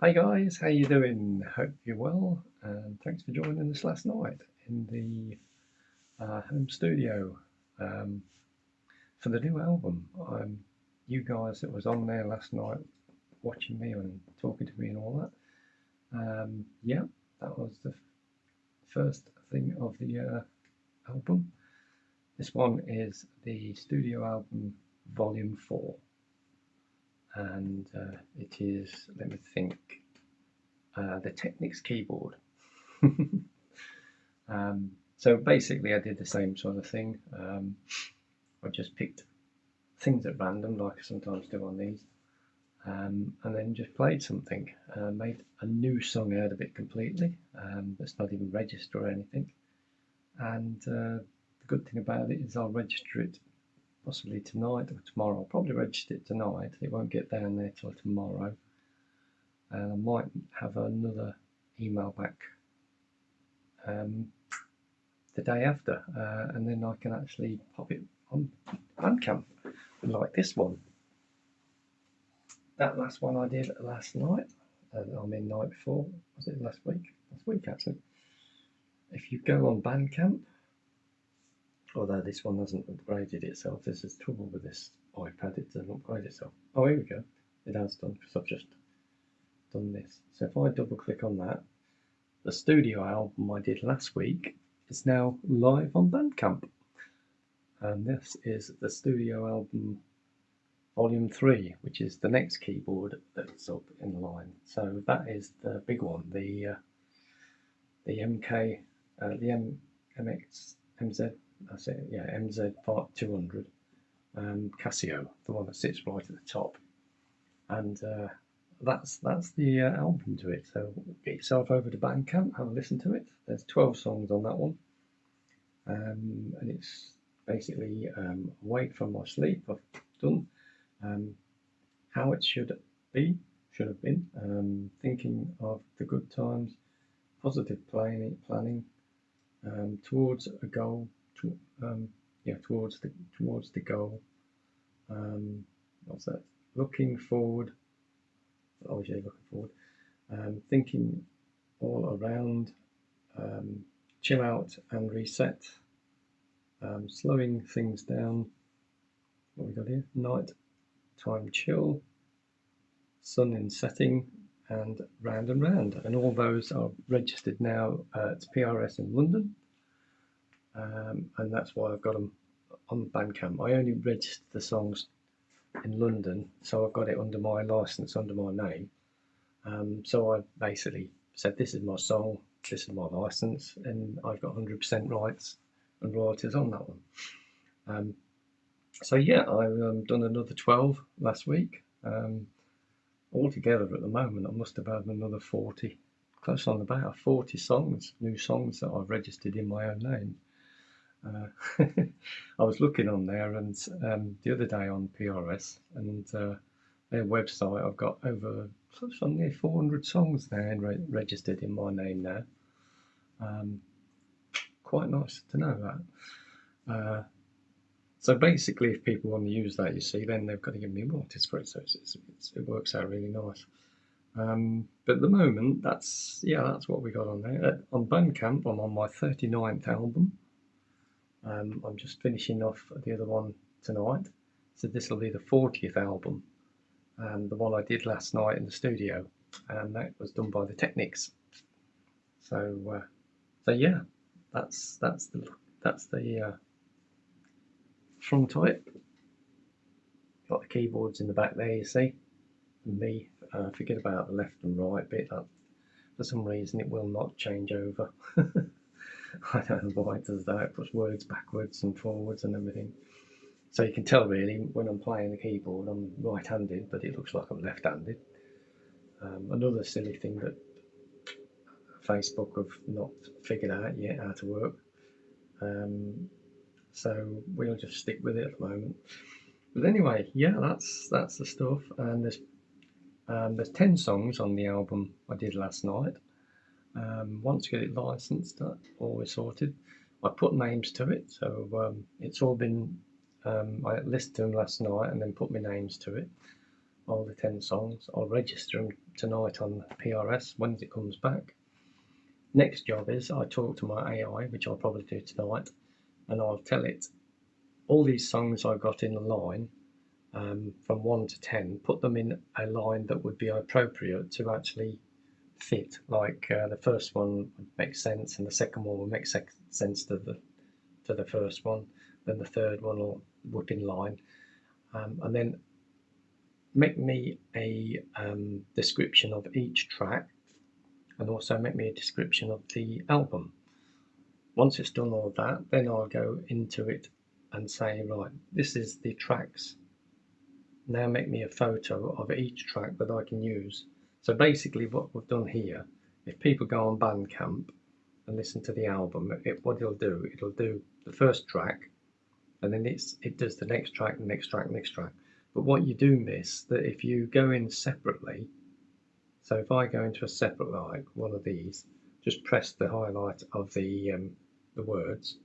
Hi guys, how you doing? Hope you're well, and thanks for joining us last night in the home studio for the new album. You guys that was on there last night watching me and talking to me and all that. Yeah, that was the first thing of the album. This one is the studio album Volume 4. And it is, let me think, the Technics keyboard. So basically I did the same sort of thing. I just picked things at random, like I sometimes do on these, and then just played something. Made a new song out of it completely, that's not even registered or anything. And the good thing about it is I'll register it possibly tonight or tomorrow. I'll probably register it tonight. It won't get down there till tomorrow. And I might have another email back the day after, and then I can actually pop it on BANDCAMP, like this one. That last one I did last night, night before, was it last week? Last week actually. If you go on BANDCAMP, although this one hasn't upgraded itself, this is trouble with this iPad, it doesn't upgrade itself. Oh, here we go, it has done, because I've just done this. So if I double click on that, the studio album I did last week is now live on BANDCAMP. And this is the studio album Volume 3, which is the next keyboard that's up in the line. So that is the big one, the MK, the MZ, that's it, yeah, MZ Part 200 Casio, the one that sits right at the top. And that's the album to it. So get yourself over to BANDCAMP, have a listen to it. There's 12 songs on that one, and it's basically Awake from My Sleep. I've done How It Should Have Been, Thinking of the Good Times, Positive Planning, Towards a Goal, towards the goal. What's that? Looking Forward. Obviously looking forward. Thinking All Around, Chill Out and Reset, Slowing Things Down. What we got here? Night Time Chill, Sun in Setting, and Round and Round. And all those are registered now at PRS in London, and that's why I've got them on BANDCAMP. I only registered the songs in London, so I've got it under my license, under my name. So I basically said, this is my song, this is my license, and I've got 100% rights and royalties on that one. So yeah, I've done another 12 last week. Altogether at the moment, I must have had another 40, close on about 40 songs, new songs that I've registered in my own name. I was looking on there, and the other day on PRS and their website, I've got over close on near 400 songs there registered in my name now. Quite nice to know that. So basically, if people want to use that, you see, then they've got to give me royalties for it. So it works out really nice. But at the moment, that's what we got on there. On BANDCAMP, I'm on my 39th album. I'm just finishing off the other one tonight, so this will be the 40th album, the one I did last night in the studio, and that was done by the Technics. So yeah, that's the front of it. Got the keyboards in the back there, you see, and me. Forget about the left and right bit. That for some reason it will not change over. I don't know why it does that. It puts words backwards and forwards and everything. So you can tell really when I'm playing the keyboard, I'm right-handed, but it looks like I'm left-handed. Another silly thing that Facebook have not figured out yet how to work. So we'll just stick with it at the moment. But anyway, yeah, that's the stuff. And there's 10 songs on the album I did last night. Once you get it licensed, all is sorted. I put names to it, so it's all been. I listened to them last night and then put my names to it. all the 10 songs. I'll register them tonight on PRS when it comes back. Next job is I talk to my AI, which I'll probably do tonight, and I'll tell it all these songs I've got in the line from 1 to 10, put them in a line that would be appropriate to actually fit. Like the first one would make sense, and the second one will make sense to the first one. Then the third one will whip in line, and then make me a description of each track, and also make me a description of the album. Once it's done all that, then I'll go into it and say, right, this is the tracks. Now make me a photo of each track that I can use. So basically what we've done here, if people go on BANDCAMP and listen to the album, what it'll do the first track, and then it does the next track, the next track, next track. But what you do miss, that if you go in separately, so if I go into a separate, like one of these, just press the highlight of the words,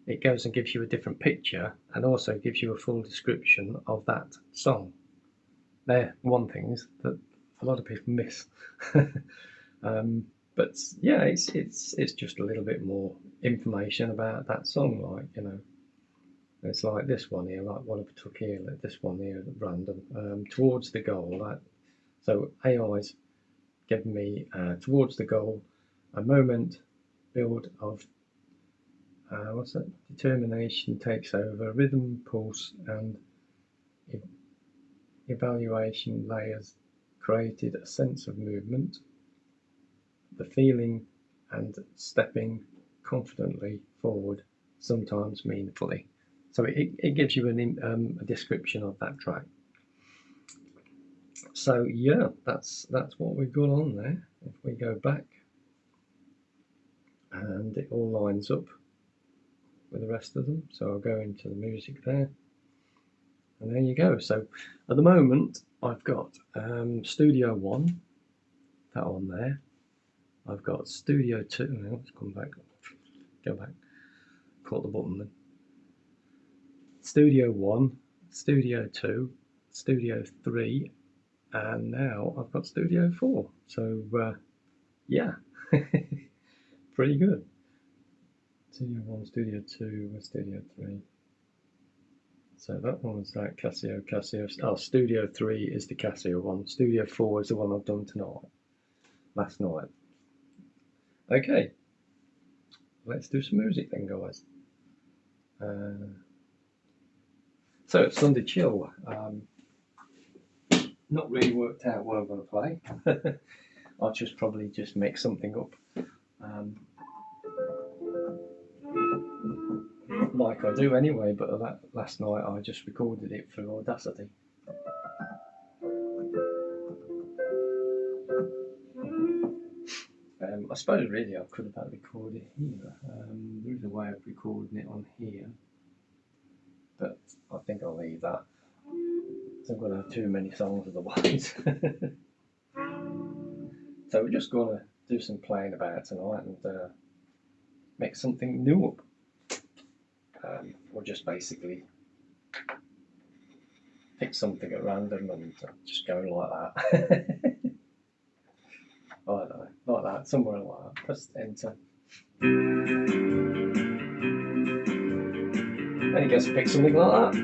it goes and gives you a different picture and also gives you a full description of that song. They're one things that a lot of people miss. But yeah, it's just a little bit more information about that song, like, you know. It's like this one here, like what I took here, like this one here, random, towards the goal. So AI's given me towards the goal, a moment build of what's that? Determination takes over, rhythm, pulse, and evaluation layers created a sense of movement, the feeling, and stepping confidently forward, sometimes meaningfully. So it gives you a description of that track. So yeah, that's what we've got on there. If we go back, and it all lines up with the rest of them. So I'll go into the music there, and there you go. So at the moment I've got Studio 1, that one there. I've got Studio 2. Now let's come back, go back, caught the button then. Studio 1, Studio 2, Studio 3, and now I've got Studio 4. So yeah, pretty good. Studio 1, Studio 2, Studio 3. So that one was that Casio. Oh, Studio 3 is the Casio one. Studio 4 is the one I've done tonight, last night. Okay, let's do some music then, guys. So it's Sunday chill. Not really worked out what I'm going to play. I'll probably just make something up, like I do anyway. But last night I just recorded it for Audacity. I suppose really I could have recorded here. There is a way of recording it on here, but I think I'll leave that. So I'm going to have too many songs otherwise. So we're just going to do some playing about tonight and make something new up. Or just basically pick something at random and just go like that. I don't know, like that, somewhere like that. Press enter. And you get to pick something like that.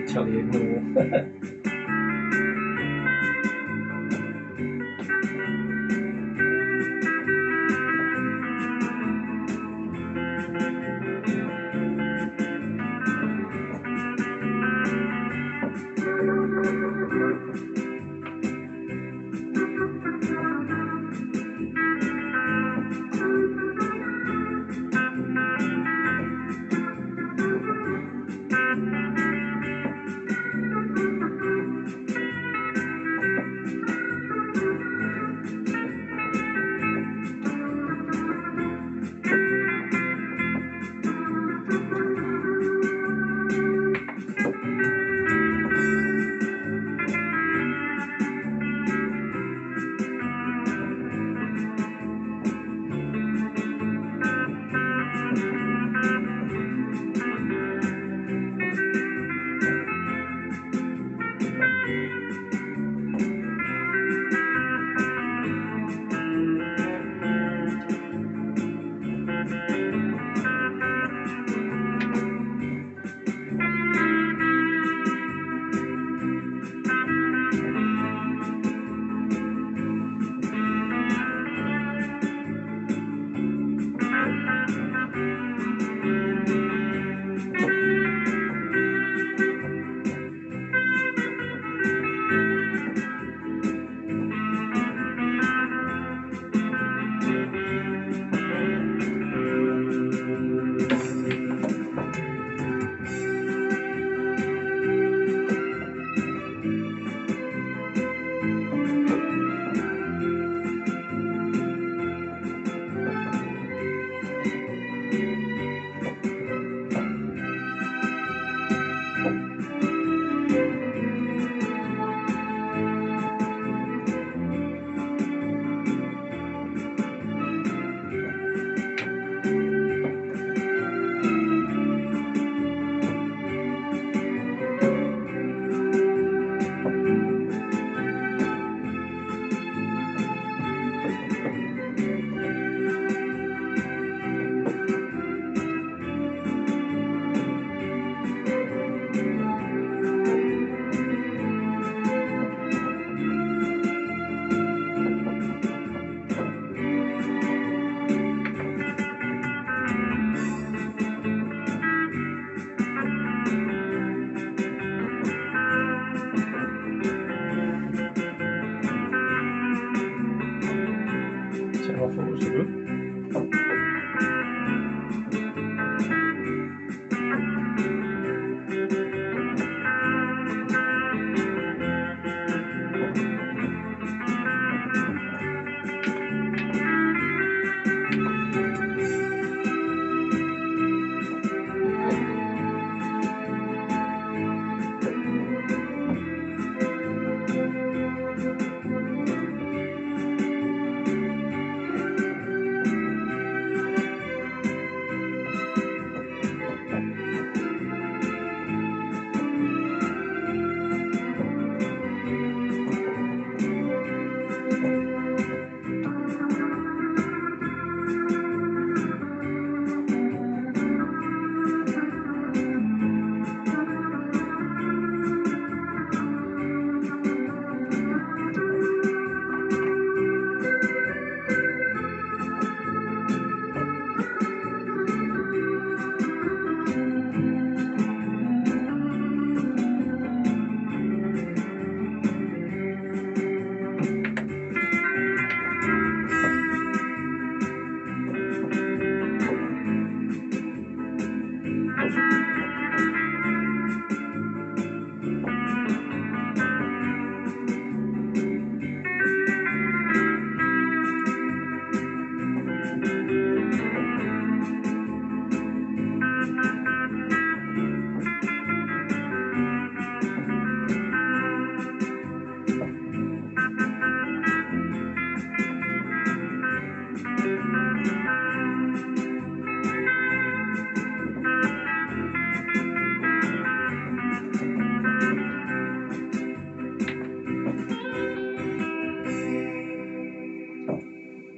Tell you more. So I thought it was good.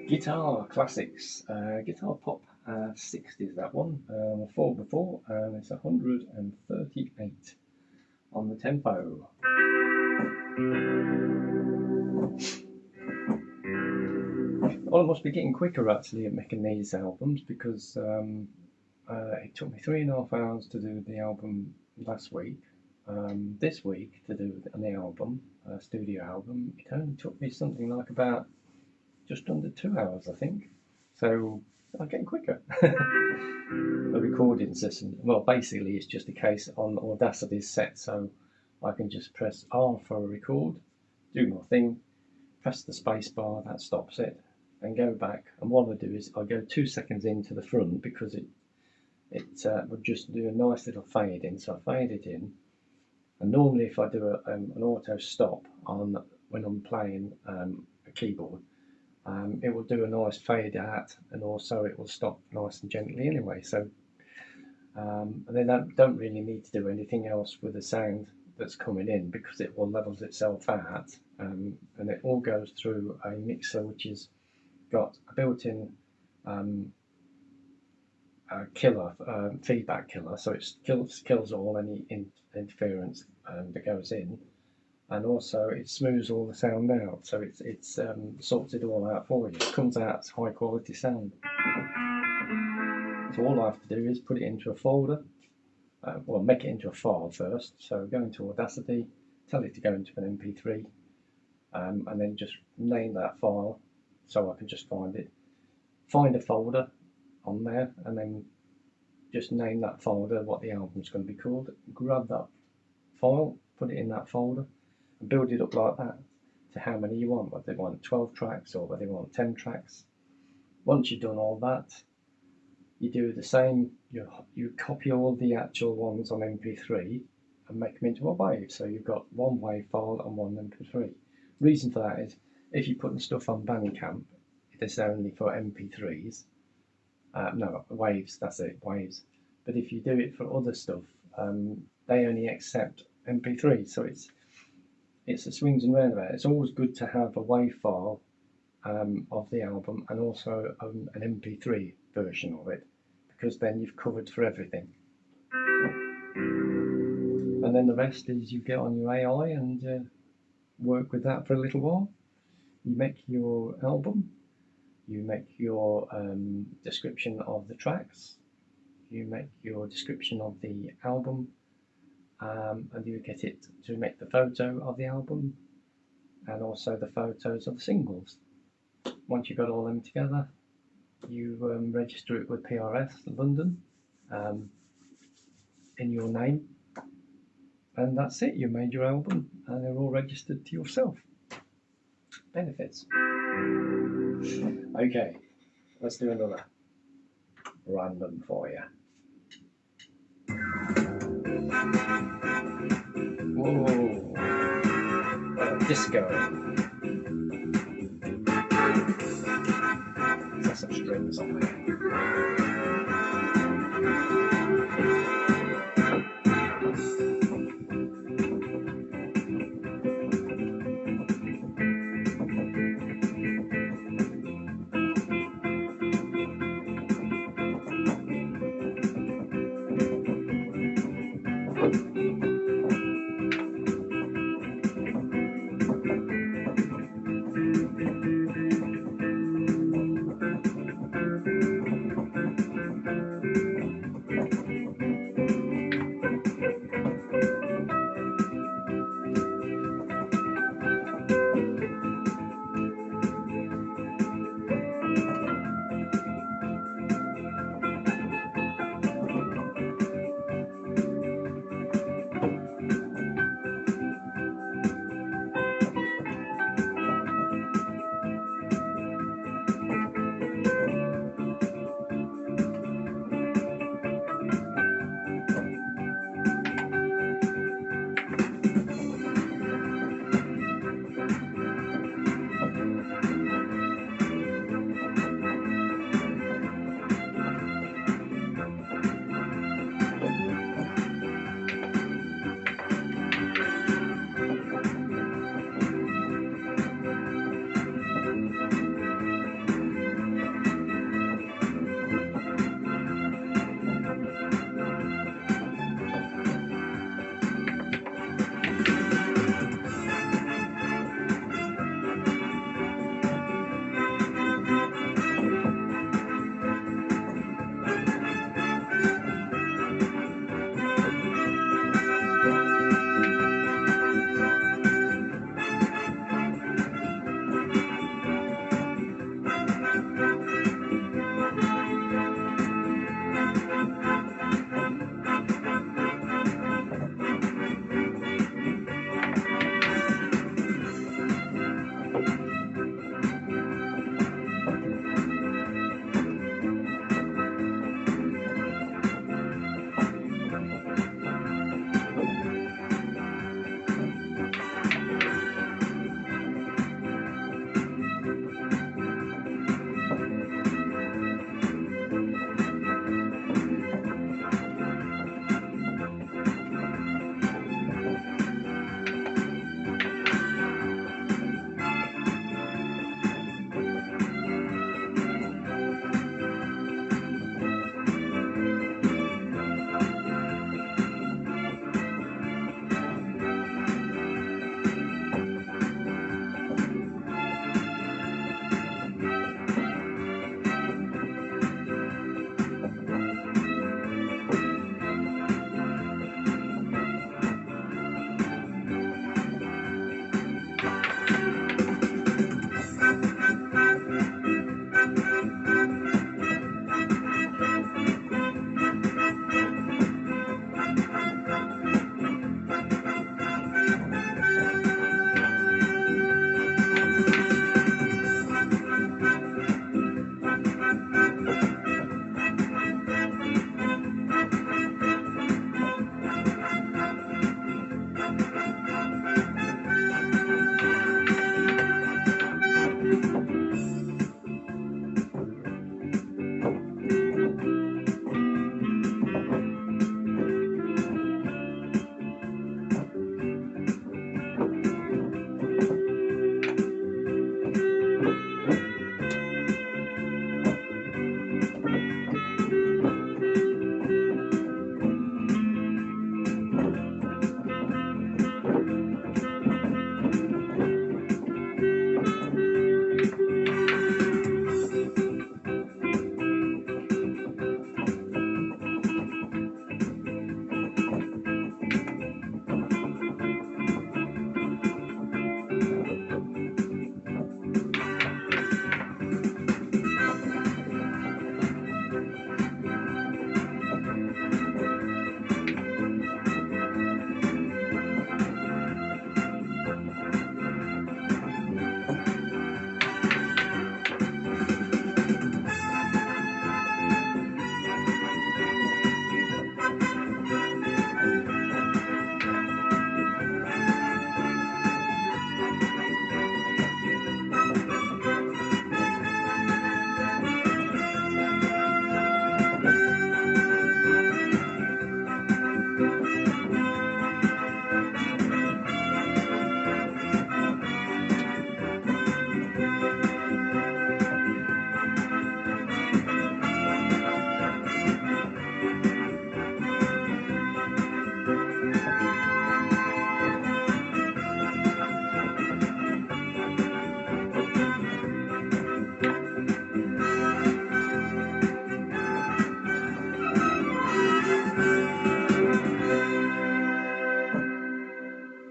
Guitar classics, guitar pop 60s, that one. 4x4, and it's 138 on the tempo. Well, I must be getting quicker actually at making these albums, because it took me 3.5 hours to do the album last week. This week to do the album, studio album, it only took me something like about just under 2 hours, I think. So I'm getting quicker. The recording system, well, basically it's just a case on Audacity's set, so I can just press R for a record, do my thing, press the space bar, that stops it, and go back. And what I do is I go 2 seconds into the front, because it would just do a nice little fade in. So I fade it in, and normally if I do an auto stop on when I'm playing a keyboard, it will do a nice fade out, and also it will stop nice and gently anyway. So and then I don't really need to do anything else with the sound that's coming in, because it will level itself out, and it all goes through a mixer which has got a built-in killer, feedback killer, so it kills all any interference that goes in, and also it smooths all the sound out, so it sorts it all out for you. It comes out as high quality sound. So all I have to do is put it into a folder, well, make it into a file first. So go into Audacity, tell it to go into an MP3, and then just name that file so I can just find it. Find a folder on there, and then just name that folder what the album's going to be called. Grab that file, put it in that folder, and build it up like that to how many you want, whether they want 12 tracks or whether they want 10 tracks. Once you've done all that, you do the same, you copy all the actual ones on MP3 and make them into a wave. So you've got one wave file and one MP3. Reason for that is, if you're putting stuff on BANDCAMP, it is only for MP3s. No, waves, that's it, waves. But if you do it for other stuff, they only accept MP3. So it's a swings and roundabouts. It's always good to have a wave file of the album, and also an MP3 version of it, because then you've covered for everything. And then the rest is you get on your AI and work with that for a little while. You make your album, you make your description of the tracks, you make your description of the album, and you get it to make the photo of the album, and also the photos of the singles. once you've got all them together, you register it with PRS London in your name, and that's it. You made your album, and they're all registered to yourself. Benefits. Okay, let's do another random for you. Whoa, disco. There's some strings on there.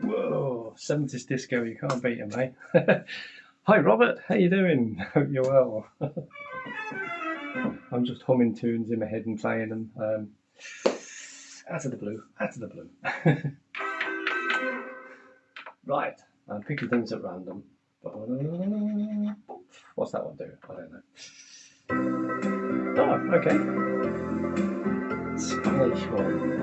Whoa, 70s disco, you can't beat them, eh? Hi Robert, how you doing? Hope you're well. I'm just humming tunes in my head and playing them. Out of the blue, out of the blue. Right, I'm picking things at random. What's that one do? I don't know. Oh, okay. Spanish one.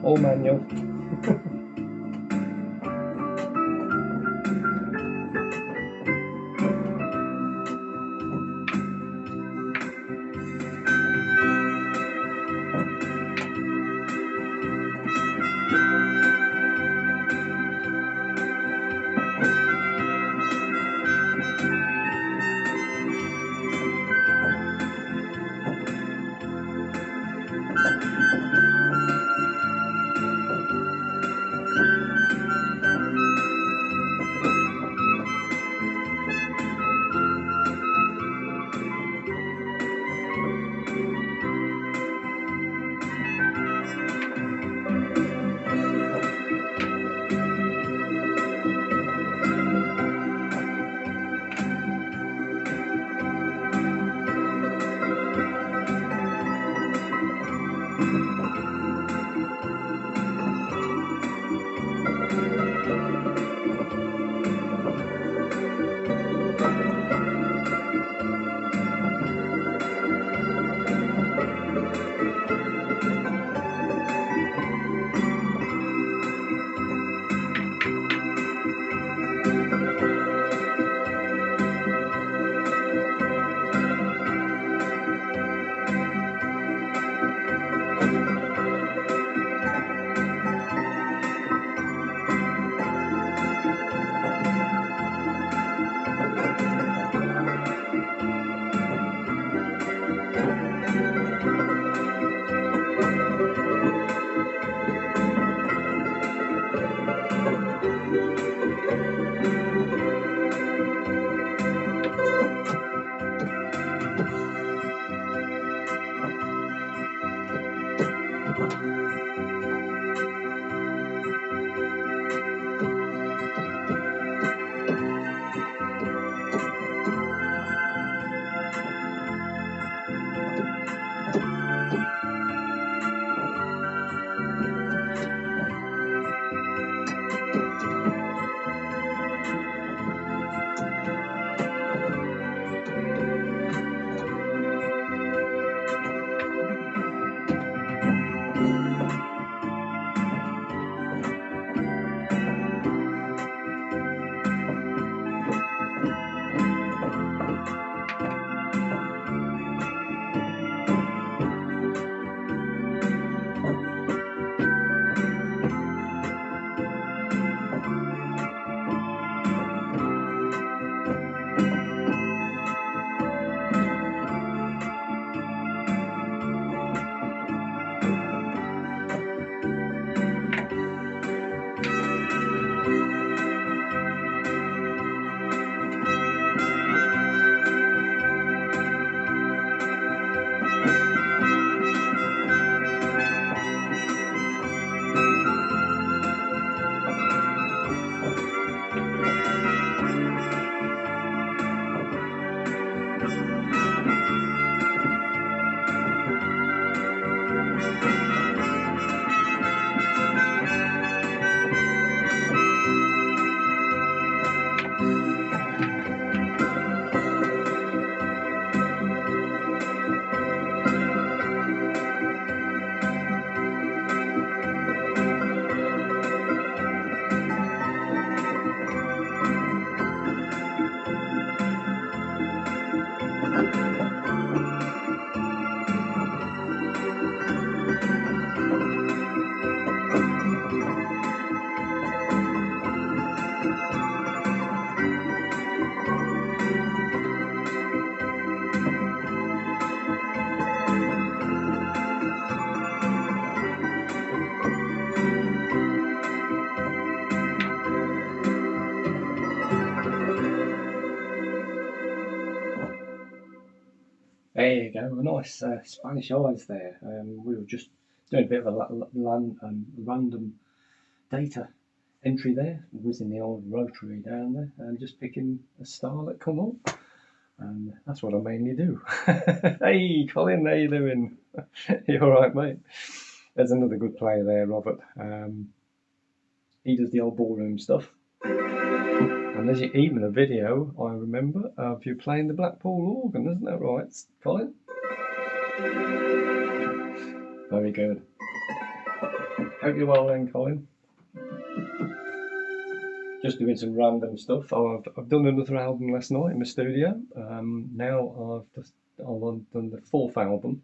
All manual. There you go, a nice Spanish eyes there. We were just doing a bit of a random data entry there, whizzing the old rotary down there, and just picking a star that come up. And that's what I mainly do. Hey, Colin, how you doing? You all right, mate? There's another good player there, Robert. He does the old ballroom stuff. And there's even a video, I remember, of you playing the Blackpool organ, isn't that right, Colin? Very good. Hope you're well then, Colin. Just doing some random stuff. I've done another album last night in my studio. Now I've done the fourth album.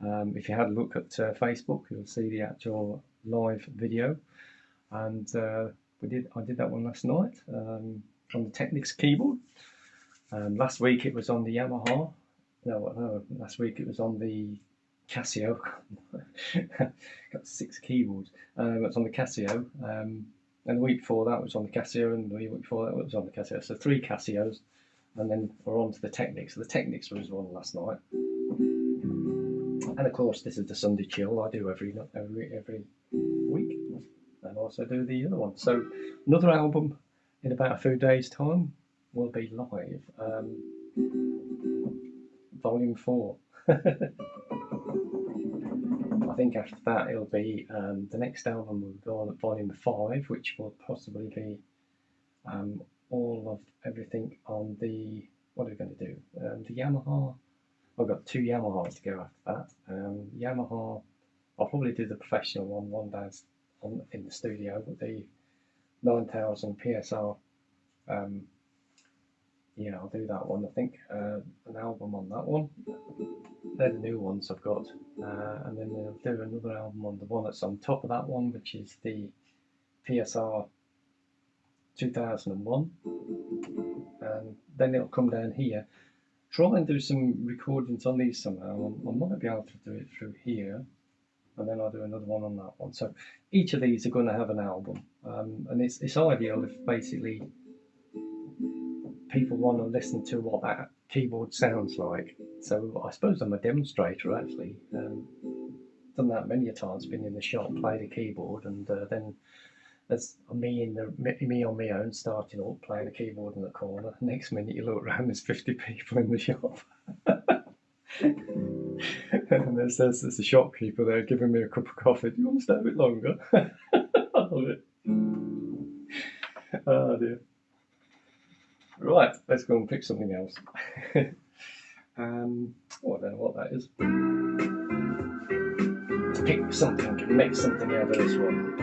If you had a look at Facebook, you'll see the actual live video. And I did that one last night on the Technics keyboard. Last week it was on the Yamaha. No, last week it was on the Casio. Got 6 keyboards. It's on the Casio. And the week before that was on the Casio, and the week before that was on the Casio. So 3 Casios, and then we're on to the Technics. So the Technics was on last night. And of course, this is the Sunday chill I do every week, and also do the other one. So another album in about a few days' time will be live, volume 4. I think after that it'll be the next album will go on at volume 5, which will possibly be all of everything on the, what are we going to do? The Yamaha. I've got 2 Yamahas to go after that. Yamaha, I'll probably do the professional one down in the studio, but the 9000 PSR, yeah, I'll do that one. I think an album on that one. They're the new ones I've got, and then they'll do another album on the one that's on top of that one, which is the PSR 2001, and then it'll come down here. Try and do some recordings on these somehow. I might be able to do it through here, and then I'll do another one on that one. So each of these are going to have an album, and it's ideal if basically people want to listen to what that keyboard sounds like. So I suppose I'm a demonstrator actually. Done that many a times, been in the shop, played a keyboard, and then there's me on my own starting up, playing a keyboard in the corner. Next minute you look around, there's 50 people in the shop. And there's the shopkeeper there giving me a cup of coffee. Do you want to stay a bit longer? I love it. Oh dear. Right, let's go and pick something else. I don't know what that is. Pick something, make something out of this one.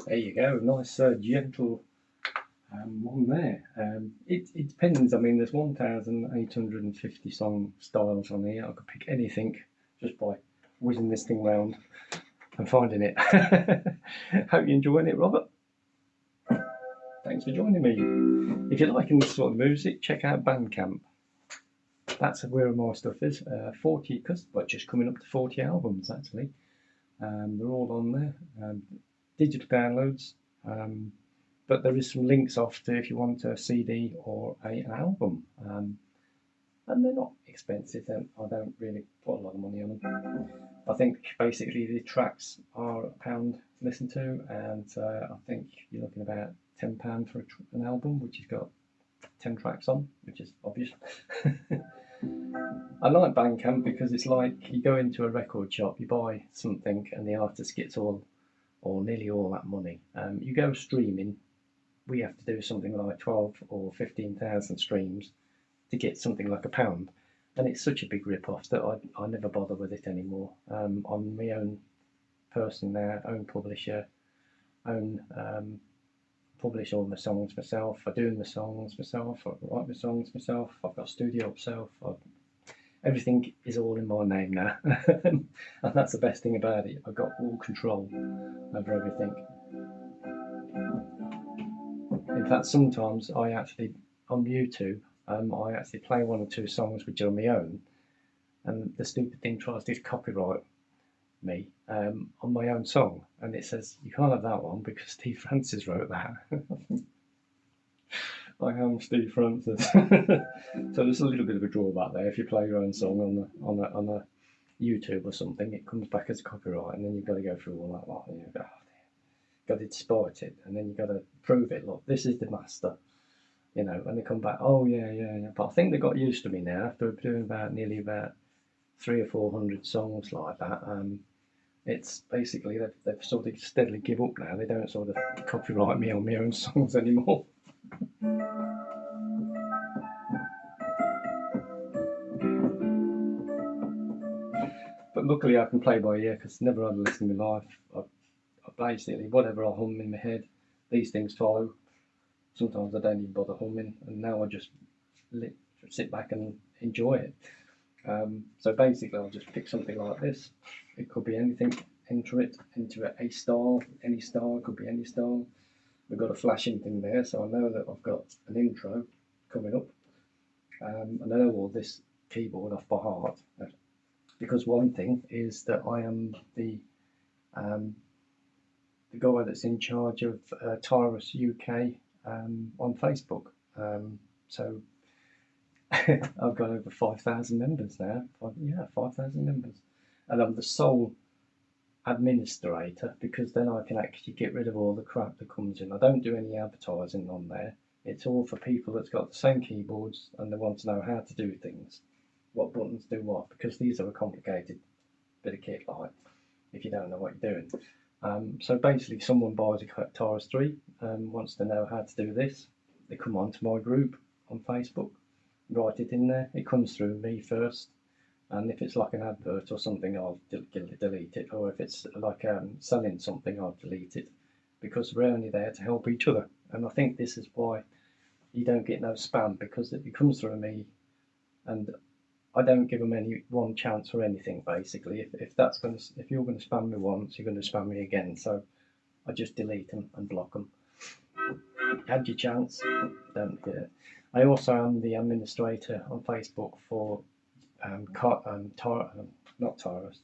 There you go, nice gentle one there. It depends. I mean, there's 1,850 song styles on here. I could pick anything just by whizzing this thing round and finding it. Hope you're enjoying it, Robert. Thanks for joining me. If you're liking this sort of music, check out BANDCAMP. That's where my stuff is. 40, because well, just coming up to 40 albums actually. They're all on there. Digital downloads, but there is some links off to if you want a CD or an album, and they're not expensive. I don't really put a lot of money on them. I think basically the tracks are £1 to listen to, and I think you're looking about £10 for an album, which has got 10 tracks on, which is obvious. I like BANDCAMP because it's like you go into a record shop, you buy something, and the artist gets all or nearly all that money. You go streaming, we have to do something like 12 or 15,000 streams to get something like £1, and it's such a big rip-off that I never bother with it anymore. I'm my own person now, own publisher, publish all my songs myself, I do my songs myself, I write my songs myself, I've got a studio myself, everything is all in my name now. And that's the best thing about it. I've got all control over everything. In fact, sometimes I actually, on YouTube, I actually play 1 or 2 songs which are my own, and the stupid thing tries to copyright me on my own song, and it says, you can't have that one because Steve Francis wrote that. I am Steve Francis. So there's a little bit of a drawback there. If you play your own song on a YouTube or something, it comes back as copyright, and then you've got to go through all that lot, and you've got to despite it, and then you've got to prove it. Look, this is the master, you know. And they come back, oh yeah. But I think they got used to me now after doing nearly about 300 or 400 songs like that. It's basically they've sort of steadily give up now. They don't sort of copyright me on my own songs anymore. But luckily I can play by ear because never had a lesson in my life. I basically, whatever I hum in my head, these things follow. Sometimes I don't even bother humming, and now I just sit back and enjoy it. So basically I'll just pick something like this. It could be anything, enter it into a style, any style, it could be any style. We've got a flashing thing there, so I know that I've got an intro coming up. And I know all this keyboard off by heart, because one thing is that I am the guy that's in charge of Tyrus UK on Facebook. So I've got over 5,000 members now. 5,000 members. And I'm the sole administrator, because then I can actually get rid of all the crap that comes in. I don't do any advertising on there. It's all for people that's got the same keyboards and they want to know how to do things, what buttons do what, because these are a complicated bit of kit, like, if you don't know what you're doing. So basically someone buys a Taurus 3 and wants to know how to do this. They come onto my group on Facebook, write it in there. It comes through me first, and if it's like an advert or something, I'll delete it, or if it's like selling something, I'll delete it, because we're only there to help each other. And I think this is why you don't get no spam, because it comes through me and I don't give them one chance for anything. Basically, if you're going to spam me once, you're going to spam me again. So I just delete them and block them. Had your chance, don't get it. I also am the administrator on Facebook for not Tyrus.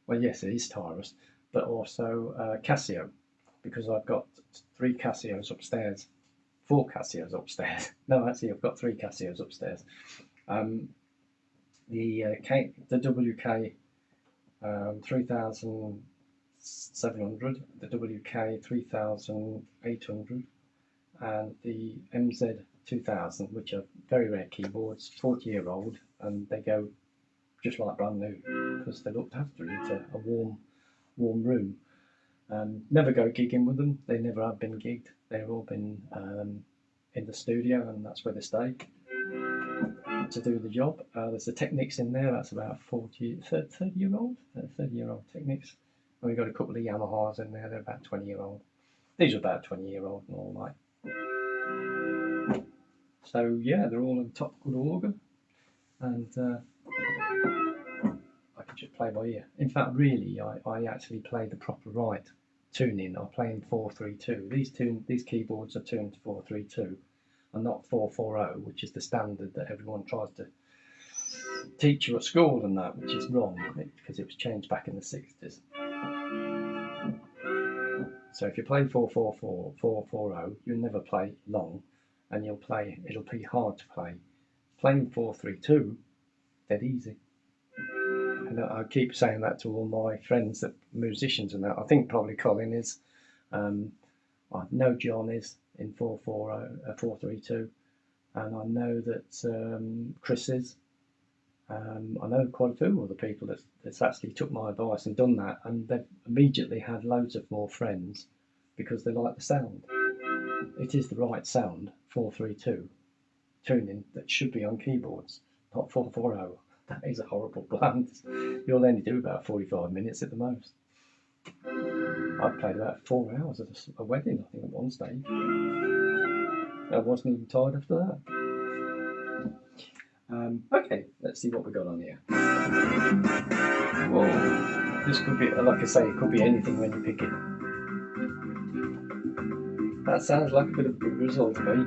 Well, yes, it is Tyrus, but also Casio, because I've got 3 Casios upstairs, 4 Casios upstairs. No, actually, I've got 3 Casios upstairs. The WK 3700, the WK 3800, and the MZ 2000, which are very rare keyboards, 40-year-old, and they go just like brand new because they're looked after. It's a warm room. Never go gigging with them. They never have been gigged. They've all been in the studio, and that's where they stay to do the job. There's a Technics in there, that's about 30-year-old Technics. And we've got a couple of Yamahas in there, they're about 20-year-old. These are about 20-year-old and all that. So yeah, they're all in top good order, and I can just play by ear. In fact, really, I actually play the proper right tuning. I play in 432. These keyboards are tuned to 432. And not 440, which is the standard that everyone tries to teach you at school and that, which is wrong, because it was changed back in the 60s. So if you play 444, 440, you'll never play long, and it'll be hard to play. Playing 432, dead easy. And I keep saying that to all my friends, that musicians and that. I think probably Colin is. I know John is in 432, and I know that Chris is. I know quite a few other people that's actually took my advice and done that, and they've immediately had loads of more friends because they like the sound. It is the right sound, 432 tuning, that should be on keyboards, not 440. That is a horrible bland. You'll only do about 45 minutes at the most. I played about 4 hours at a wedding, I think, at one stage. I wasn't even tired after that. Okay, let's see what we got on here. Whoa, this could be, like I say, it could be anything when you pick it. That sounds like a bit of a good result to me.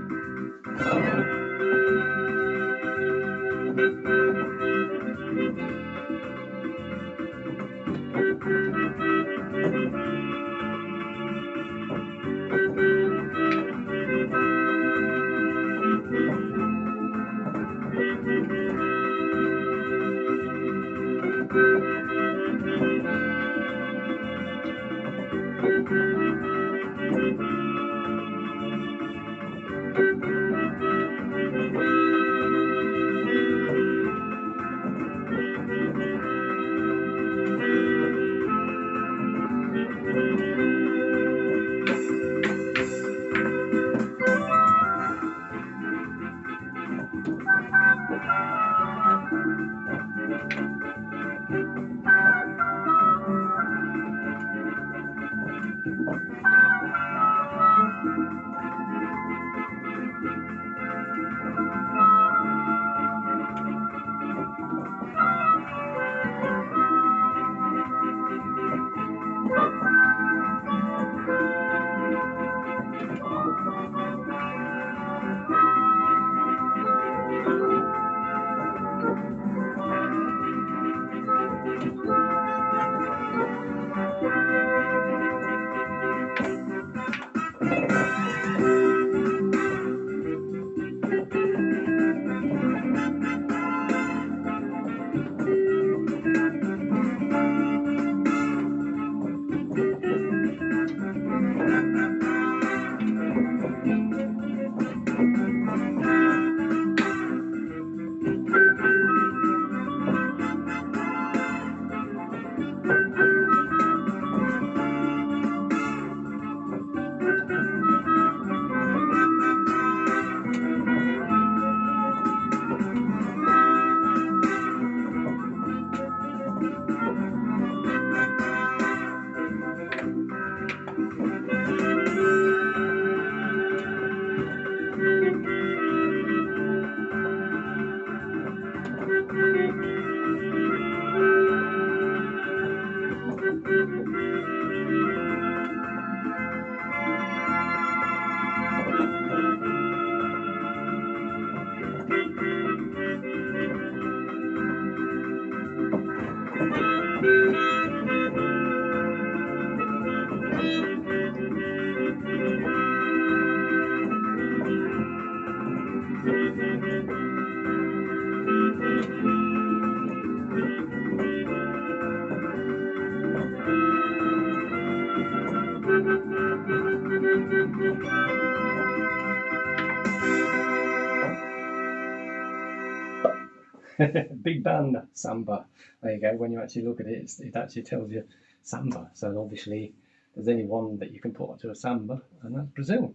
Big band samba. There you go. When you actually look at it, it actually tells you samba. So obviously, there's only one that you can put to a samba, and that's Brazil.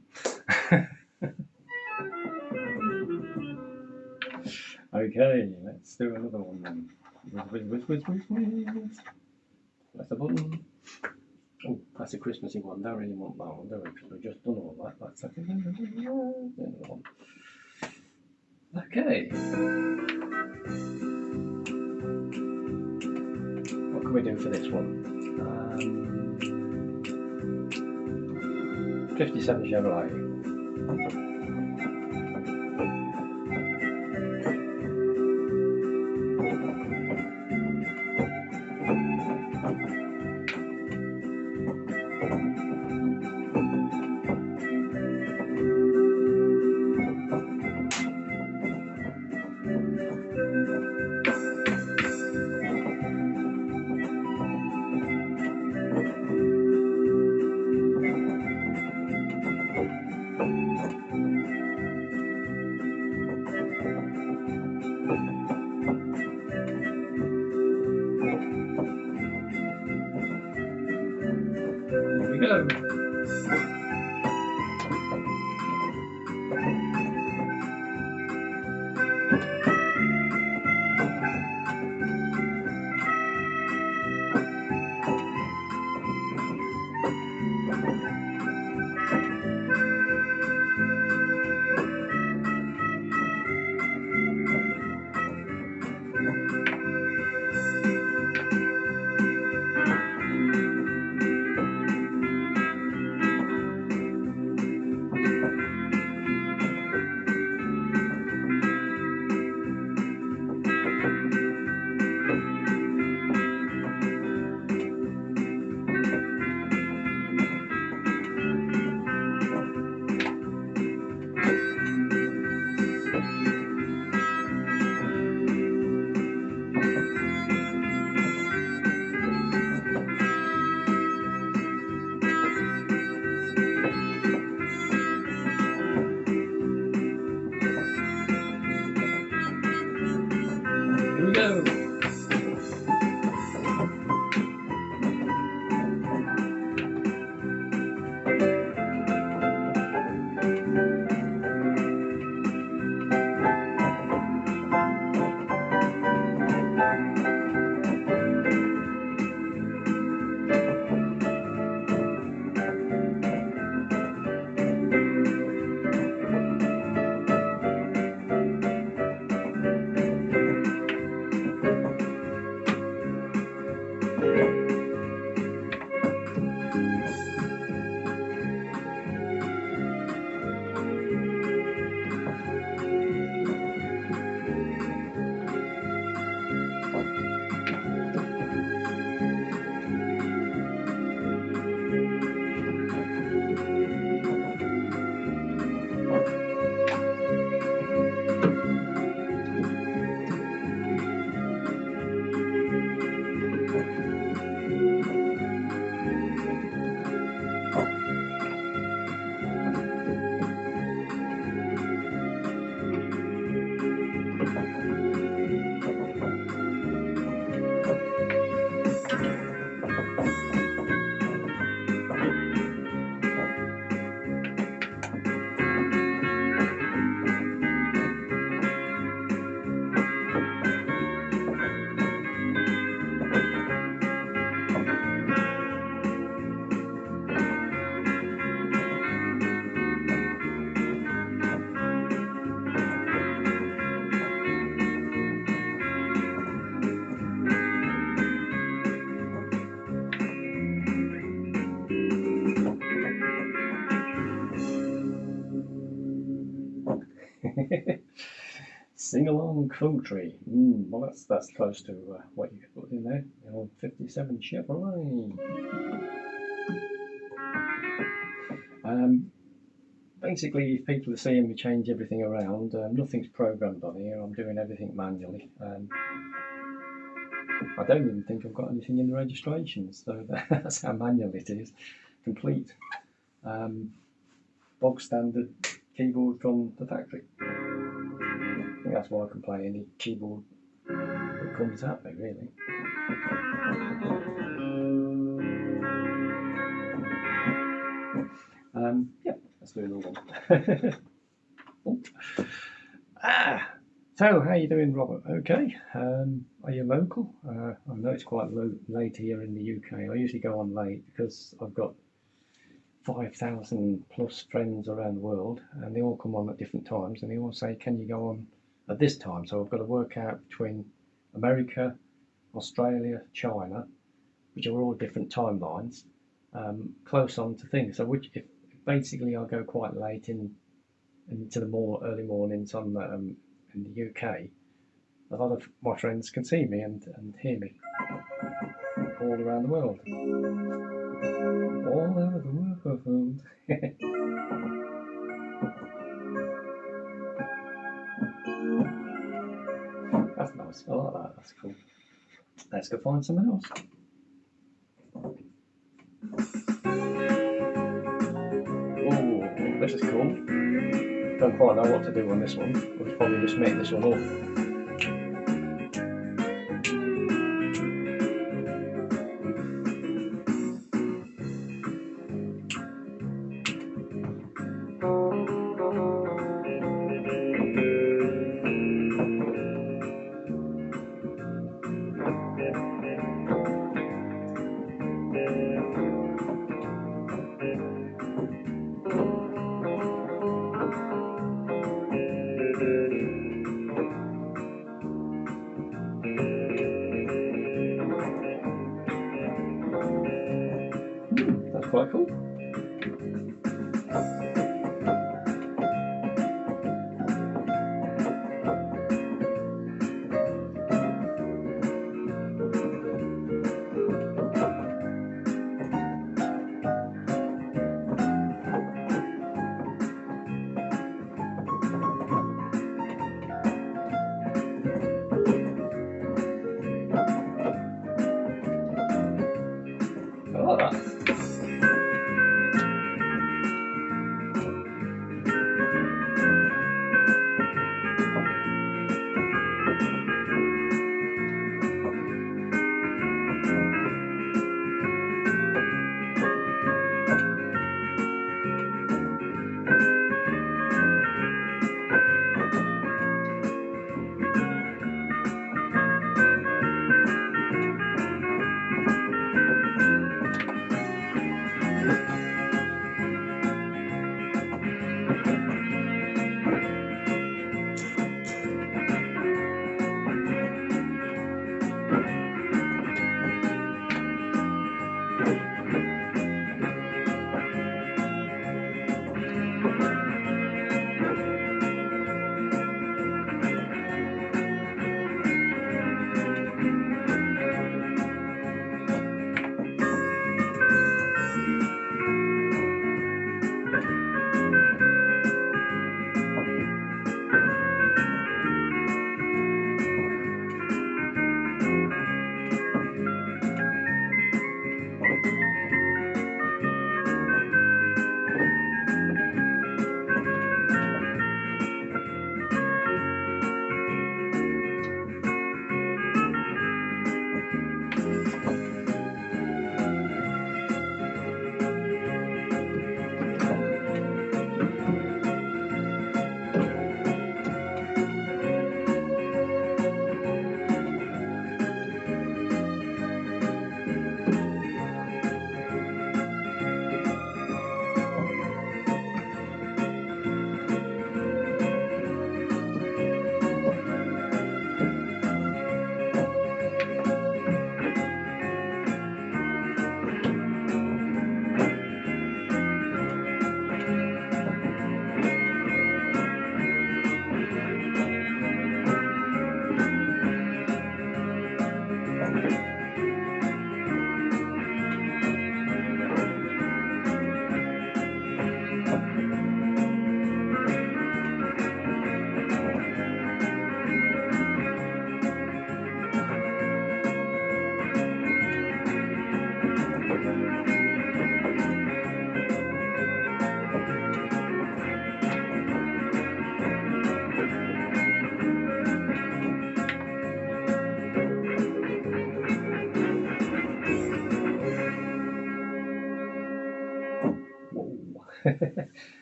Okay, let's do another one then. Press the button. Oh, that's a Christmassy one. Don't really want that one, do we? Because we've just done all that. That's another one. Okay. What can we do for this one? 57 Chevrolet. Here we go. Sing along country. Well, that's close to what you could put in there. The old 57 Chevrolet. Basically, if people are seeing me change everything around, nothing's programmed on here. I'm doing everything manually. I don't even think I've got anything in the registrations, so that's how manual it is. Complete. Bog standard keyboard from the factory. I think that's why I can play any keyboard that comes at me, really. Yeah, let's do another one. So, how you doing, Robert? Okay. Are you local? I know it's quite late here in the UK. I usually go on late because I've got 5,000 plus friends around the world, and they all come on at different times, and they all say, can you go on at this time? So I've got to work out between America, Australia, China, which are all different timelines, close on to things. So if basically I go quite late into the early mornings on in the UK, a lot of my friends can see me and hear me all around the world. All over the world. That's nice. I like that. That's cool. Let's go find something else. Oh, this is cool. Don't quite know what to do on this one. We'll probably just make this one up. That's quite cool. I like that.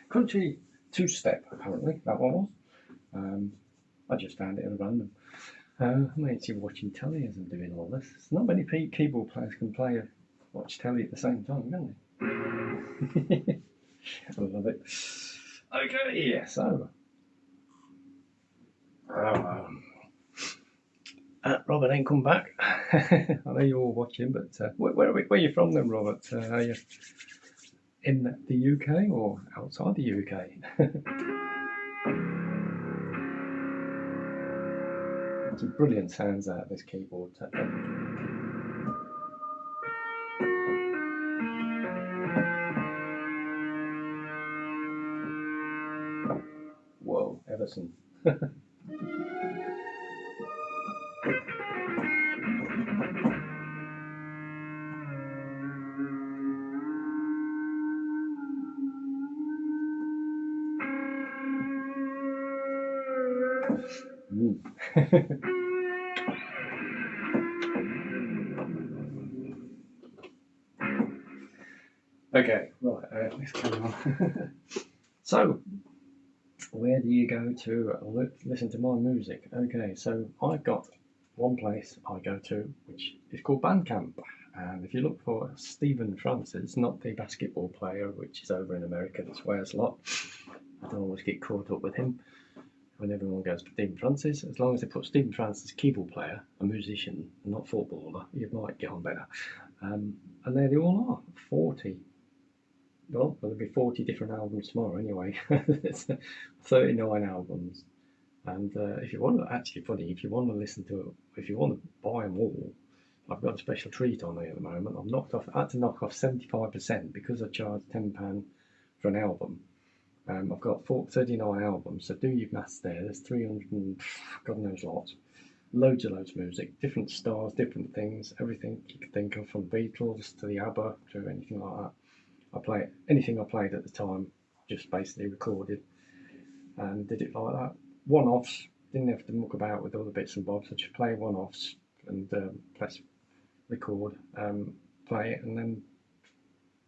Country two-step, apparently, that one was. I just found it at random. I'm actually watching telly as I'm doing all this. There's not many keyboard players can watch telly at the same time, can they? I love it. Okay, so Robert ain't come back. I know you're all watching, but where are you from then, Robert? Are you in the UK or outside the UK? Some brilliant sounds out of this keyboard. Whoa, Everson. Okay, right, let's carry on. So, where do you go to listen to my music? Okay, so I've got one place I go to, which is called BANDCAMP. And if you look for Stephen Francis, not the basketball player, which is over in America that swears a lot, I don't always get caught up with him when everyone goes to Stephen Francis. As long as they put Stephen Francis, keyboard player, a musician, not footballer, you might get on better. And there they all are, 40. Well, there'll be 40 different albums tomorrow anyway. 39 albums. And if you want to, actually funny, if you want to listen to it, if you want to buy them all, I've got a special treat on there at the moment. I had to knock off 75% because I charged £10 for an album. I've got 39 albums, so do your maths there. There's 300 and God knows what. Loads of music, different stars, different things, everything you could think of, from Beatles to the ABBA to anything like that. Anything I played at the time, just basically recorded and did it like that. One-offs, didn't have to muck about with all the bits and bobs. I just play one-offs and press record, play it, and then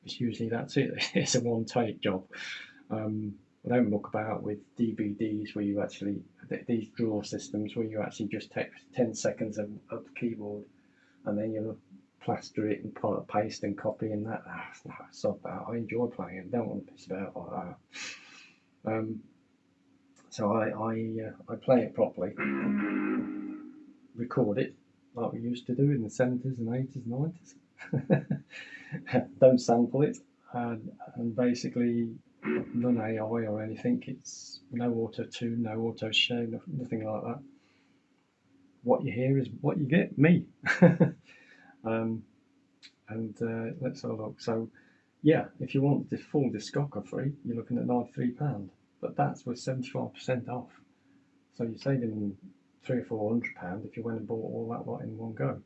it's usually that's it. It's a one-take job. I don't muck about with DVDs where you actually, these draw systems where you actually just take 10 seconds of the keyboard and then you plaster it and paste and copy and that. Stop that. I enjoy playing it. Don't want to piss about like that. So I play it properly, record it like we used to do in the 70s and 80s and 90s. Don't sample it, and basically none AI or anything. It's no auto-tune, no auto-shade, nothing like that. What you hear is what you get, me. Let's have a look. So, yeah, if you want the full discography, you're looking at £93, but that's with 75% off. So you're saving £300 or £400 if you went and bought all that lot in one go.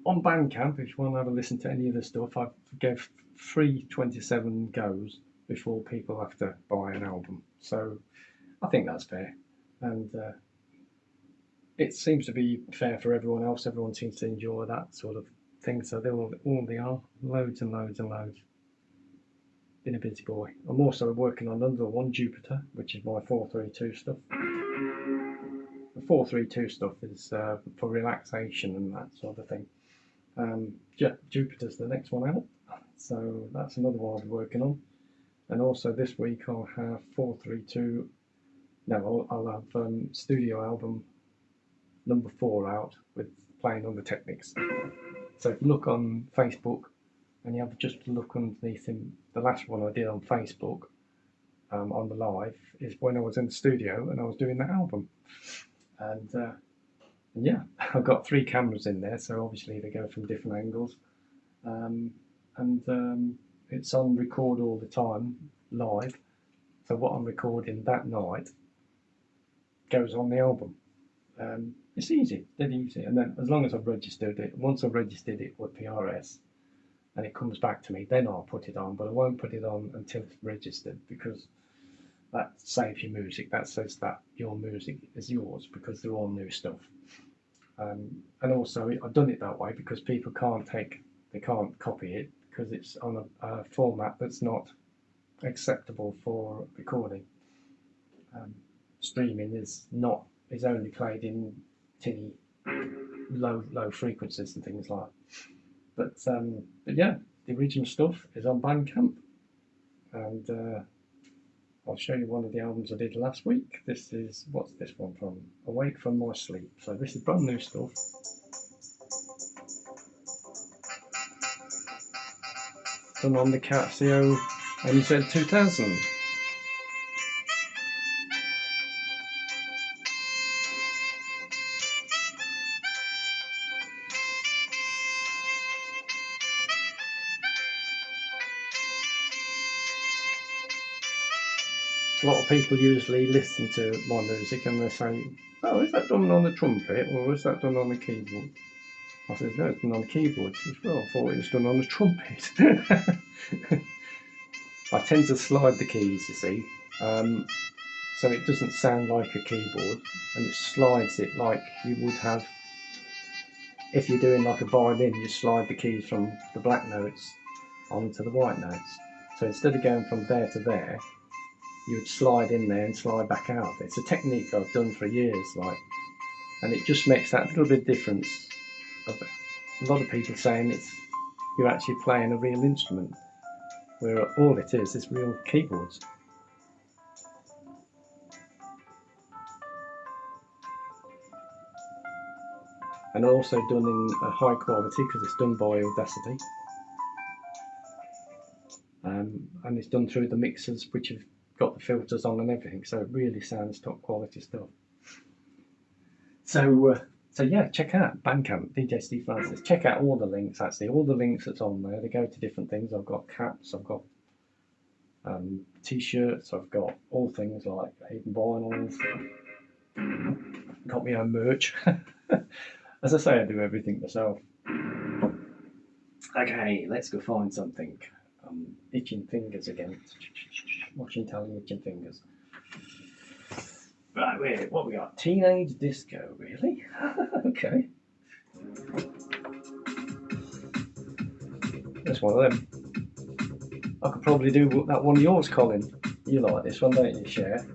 On Bandcamp, if you want to have a listen to any of the stuff, I gave free 27 goes before people have to buy an album. So I think that's fair, and it seems to be fair for everyone else. Everyone seems to enjoy that sort of thing, so they are loads and loads and loads. Been a busy boy. I'm also working on another one, Jupiter, which is my 432 stuff. The 432 stuff is for relaxation and that sort of thing. Jupiter's the next one out, so that's another one I'll be working on. And also this week I'll have 432. No, I'll have studio album number 4 out with playing on the Technics. So if you look on Facebook and you have just a look underneath him, the last one I did on Facebook on the live is when I was in the studio and I was doing the album. And yeah, I've got 3 cameras in there, so obviously they go from different angles. It's on record all the time, live. So what I'm recording that night goes on the album. It's easy, dead easy. And then as long as I've registered it, once I've registered it with PRS and it comes back to me, then I'll put it on. But I won't put it on until it's registered, because that saves your music. That says that your music is yours because they're all new stuff. And also I've done it that way because people can't copy it because it's on a format that's not acceptable for recording. Streaming is only played in tinny low frequencies and things like that. But yeah, the original stuff is on Bandcamp, and I'll show you one of the albums I did last week. What's this one from? Awake from My Sleep. So this is brand new stuff. Done on the Casio MZ2000. A lot of people usually listen to my music and they say, oh, is that done on the trumpet or is that done on the keyboard? I said, no, it's done on the keyboard. She says, well, I thought it was done on the trumpet. I tend to slide the keys, you see, so it doesn't sound like a keyboard, and it slides it like you would have if you're doing like a violin. You slide the keys from the black notes onto the white notes. So instead of going from there to there, you would slide in there and slide back out. It's a technique I've done for years, and it just makes that little bit of difference. A lot of people saying you're actually playing a real instrument, where all it is real keyboards. And also done in a high quality because it's done by Audacity, and it's done through the mixers which have got the filters on and everything, so it really sounds top quality stuff. So yeah, check out Bandcamp, DJ Steve Francis. Check out all the links, actually, all the links that's on there. They go to different things. I've got caps, I've got t-shirts, I've got all things like even vinyls, got my own merch. As I say, I do everything myself. Okay, let's go find something. Itching fingers again. Watching telly, itching fingers. Right, wait, what we got? Teenage Disco, really? Okay. That's one of them. I could probably do that one of yours, Colin. You like this one, don't you, Cher?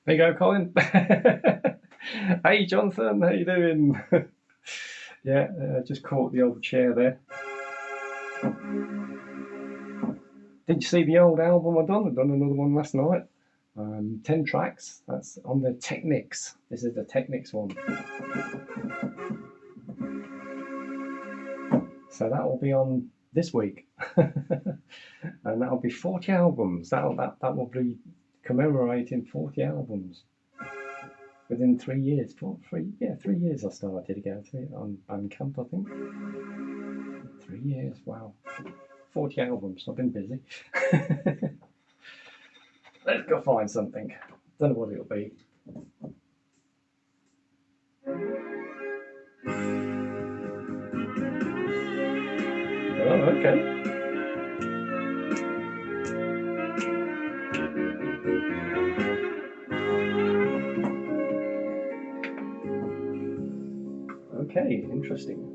There you go, Colin. Hey, Jonathan, how you doing? Yeah, just caught the old chair there. Did you see the old album I've done? I've done another one last night. 10 tracks. That's on the Technics. This is the Technics one. So that will be on this week. And that'll be 40 albums. That will be commemorating 40 albums within 3 years. 3 years I started to go to it on BANDCAMP, I think. 3 years, wow. 40 albums, I've been busy. Let's go find something. Don't know what it'll be. Oh, okay. Okay, interesting.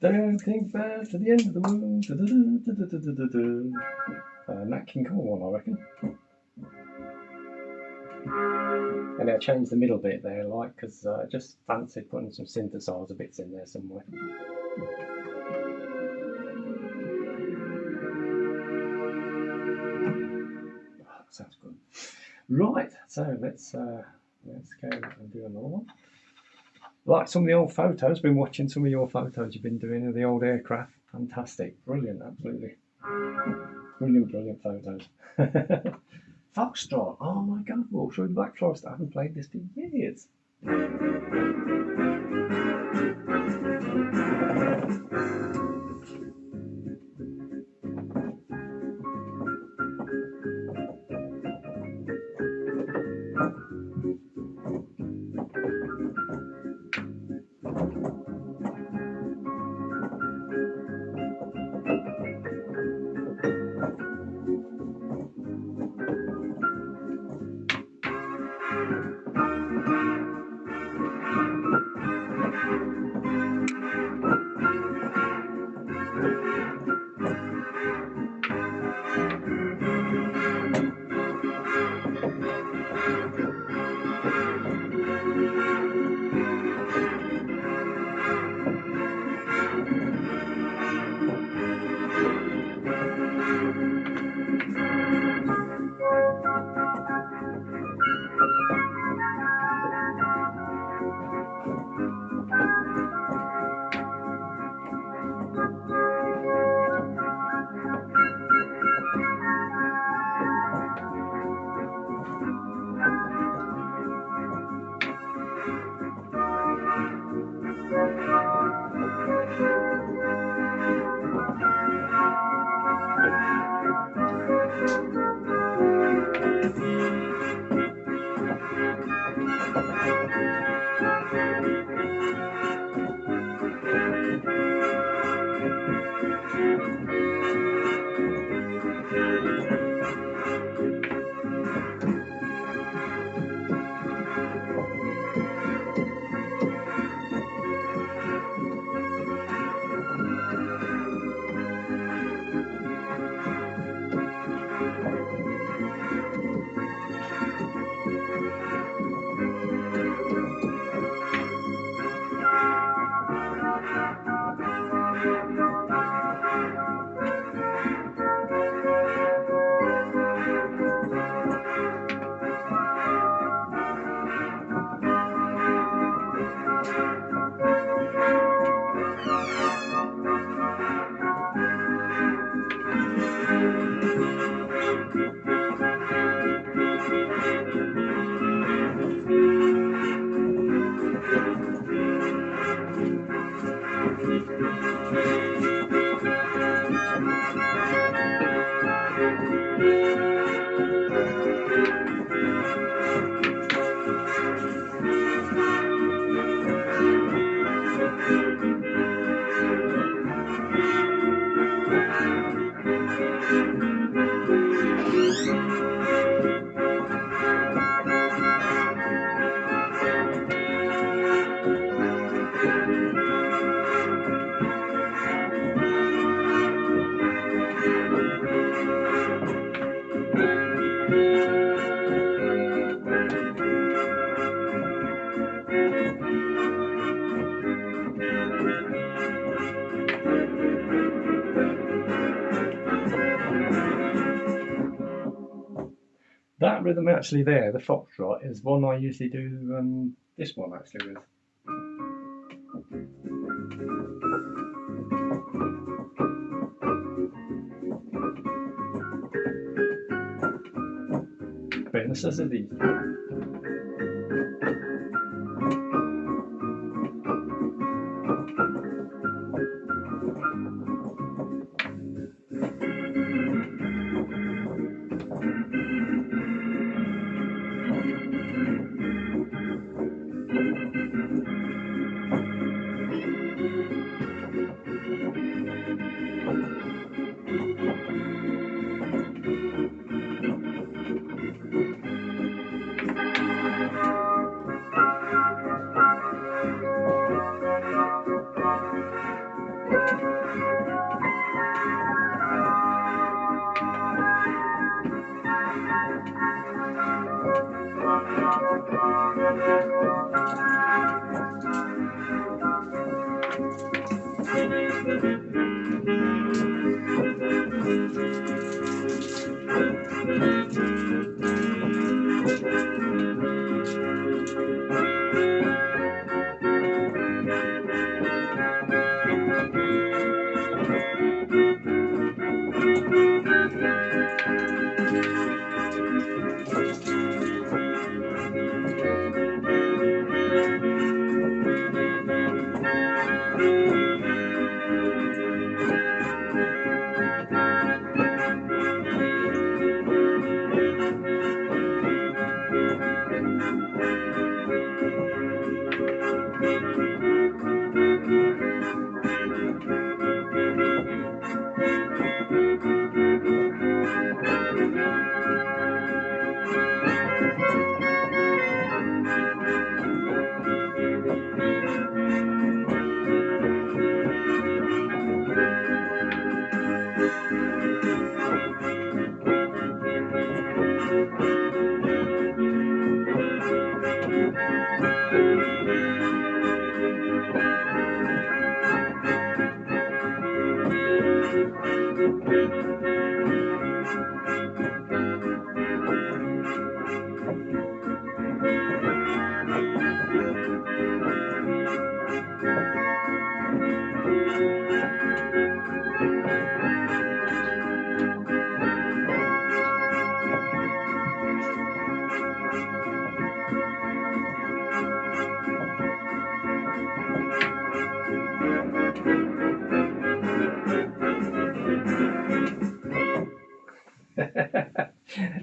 Don't think fast to the end of the world. Nat King Cole one, I reckon. And I changed the middle bit there, like, because I just fancied putting some synthesizer bits in there somewhere. Oh, that sounds good. Right, so let's go and do another one. Like some of the old photos, been watching some of your photos you've been doing of the old aircraft. Fantastic, brilliant, absolutely. Brilliant photos. Foxtrot. Oh my God, Walk Through the Black Forest. I haven't played this for years. That rhythm actually there, the foxtrot, is one I usually do this one actually with. But necessity.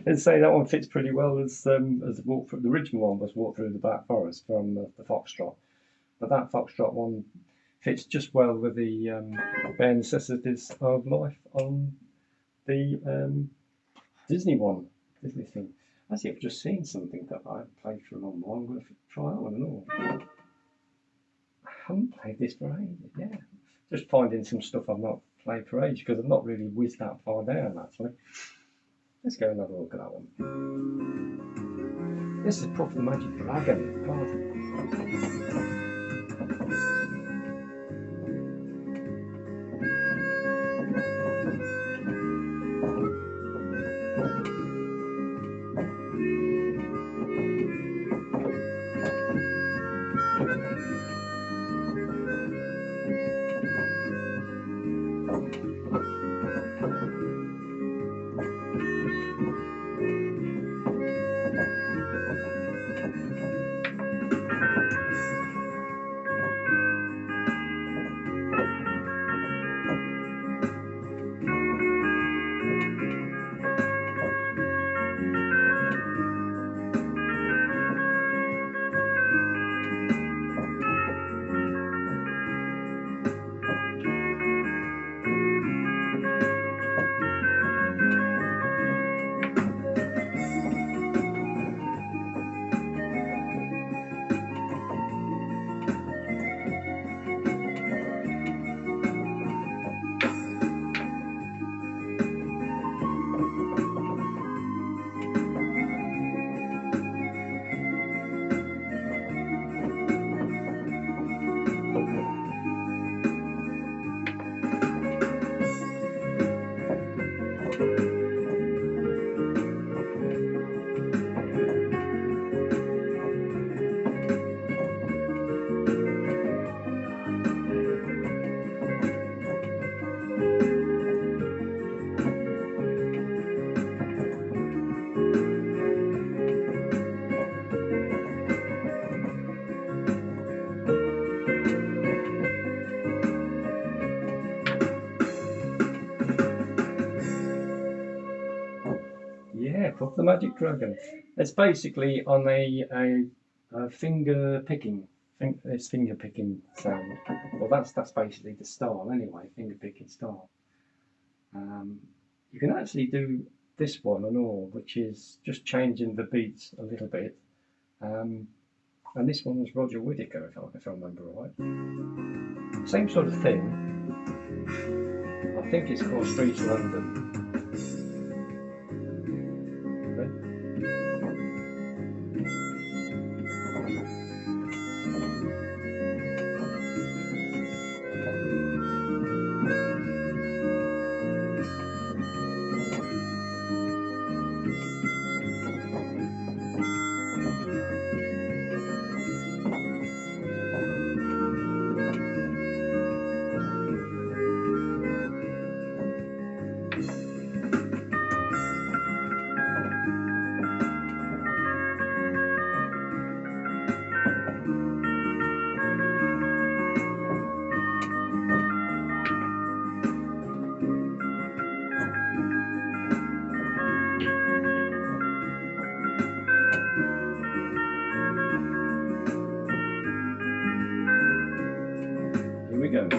Let's say that one fits pretty well as the walk through. The original one was Walk Through the Black Forest from the Foxtrot, but that Foxtrot one fits just well with the bare necessities of life on the Disney thing. Actually, I've just seen something that I played for a long while. I'm going to try that one and all. I haven't played this for ages. Yeah, just finding some stuff I've not played for ages because I've not really whizzed that far down actually. Let's go and have a look at that one. This is Puff the Magic Dragon. God. Puff the Magic Dragon. It's basically on a finger picking. It's finger picking sound. Well, that's basically the style anyway. Finger picking style. You can actually do this one and all, which is just changing the beats a little bit. And this one was Roger Whittaker, if I remember right. Same sort of thing. I think it's called Streets of London. Here we go.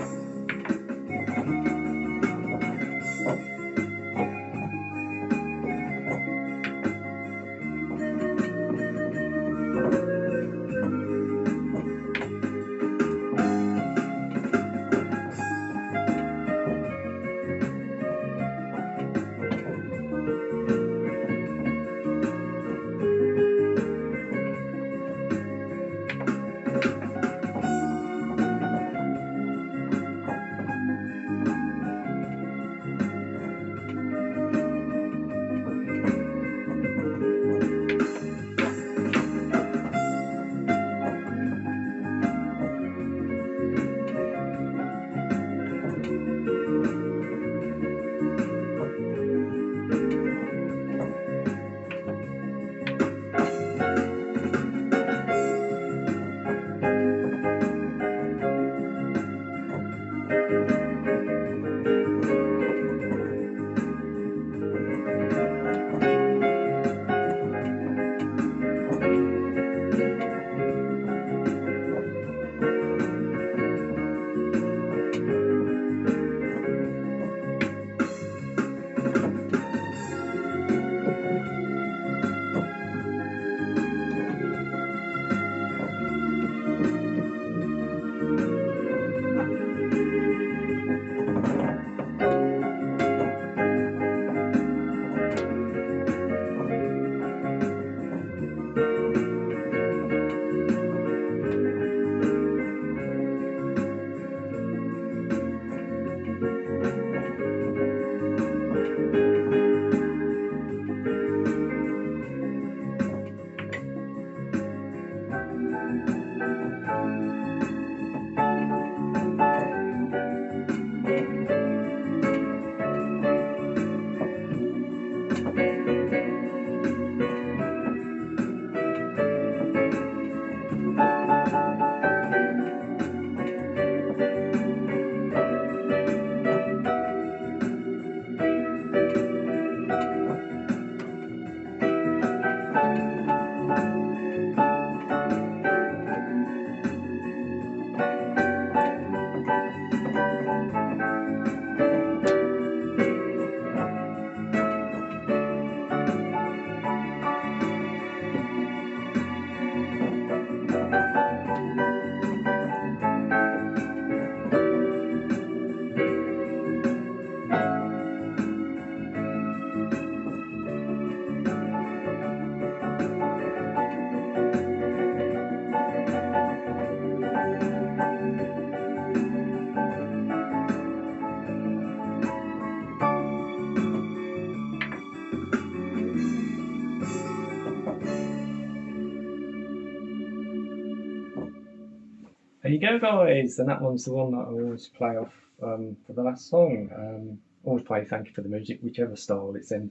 There you go, guys, and that one's the one that I always play off for the last song. Always play Thank You for the Music, whichever style it's in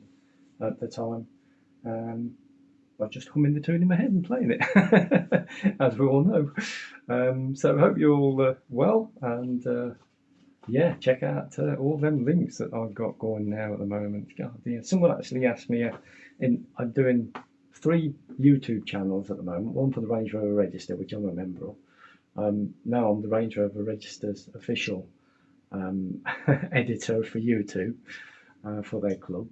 at the time. I just humming the tune in my head and playing it, as we all know. So I hope you're all well, and yeah, check out all them links that I've got going now at the moment. God, yeah. Someone actually asked me, I'm doing 3 YouTube channels at the moment, one for the Range Rover Register, which I'm a member of. Now I'm the Range Rover Register's official editor for YouTube for their club.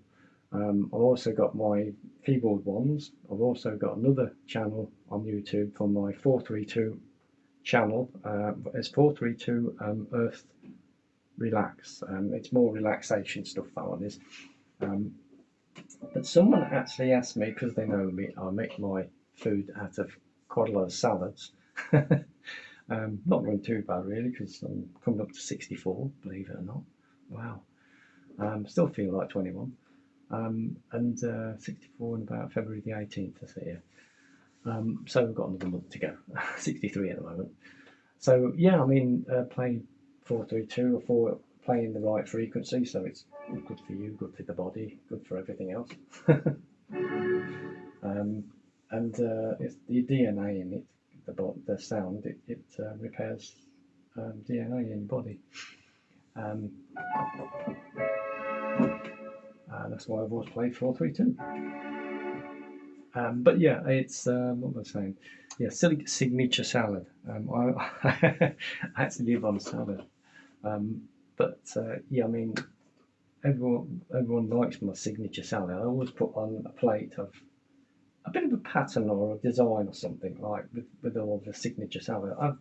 I've also got my keyboard ones. I've also got another channel on YouTube for my 432 channel. It's 432 Earth Relax. It's more relaxation stuff, that one is. But someone actually asked me, because they know me, I make my food out of quite a lot of salads. Not going too bad really, because I'm coming up to 64, believe it or not. Wow. Still feel like 21. And 64 in about February the 18th, I see here. So we've got another month to go. 63 at the moment. So yeah, I mean, playing 432 or playing the right frequency, so it's good for you, good for the body, good for everything else. And it's the DNA in it, the sound, it repairs DNA in your body. That's why I've always played 432. But yeah, it's what was I saying? Yeah, signature salad. I actually live on salad. But yeah, I mean, everyone likes my signature salad. I always put on a plate of a bit of a pattern or a design or something, like with all the signature salad. I've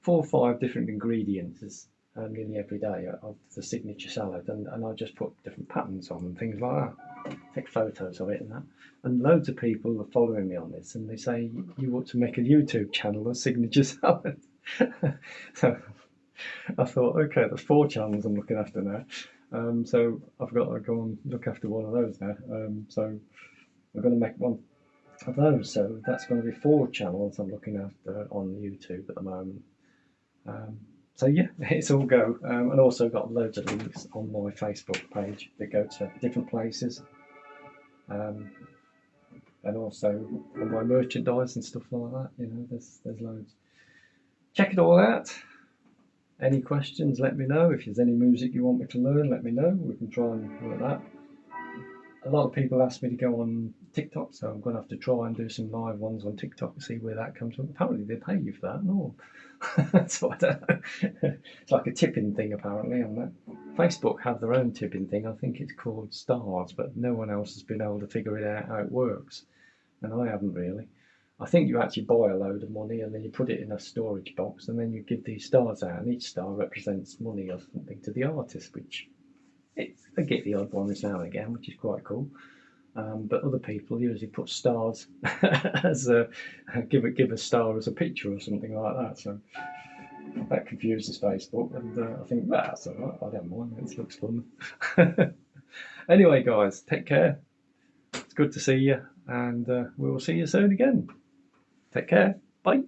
4 or 5 different ingredients nearly every day of the signature salad, and I just put different patterns on and things like that. Take photos of it and that. And loads of people are following me on this, and they say you ought to make a YouTube channel of signature salad. So I thought, okay, there's 4 channels I'm looking after now. So I've got to go and look after one of those now. So I'm going to make one of those. So that's going to be 4 channels I'm looking after on YouTube at the moment. So yeah, it's all go. And also got loads of links on my Facebook page that go to different places. And also on my merchandise and stuff like that. You know, there's loads. Check it all out. Any questions, let me know. If there's any music you want me to learn, let me know. We can try and work that. A lot of people ask me to go on TikTok, so I'm going to have to try and do some live ones on TikTok and see where that comes from. Apparently they pay you for that. No. So I don't know. It's like a tipping thing apparently on that. Facebook have their own tipping thing. I think it's called stars, but no one else has been able to figure it out how it works. And I haven't really. I think you actually buy a load of money and then you put it in a storage box and then you give these stars out, and each star represents money or something to the artist, which I get the odd ones now and again, which is quite cool. But other people usually put stars as give a star as a picture or something like that. So that confuses Facebook, and I think that's all right. I don't mind. It looks fun. Anyway, guys, take care. It's good to see you, and we will see you soon again. Take care. Bye.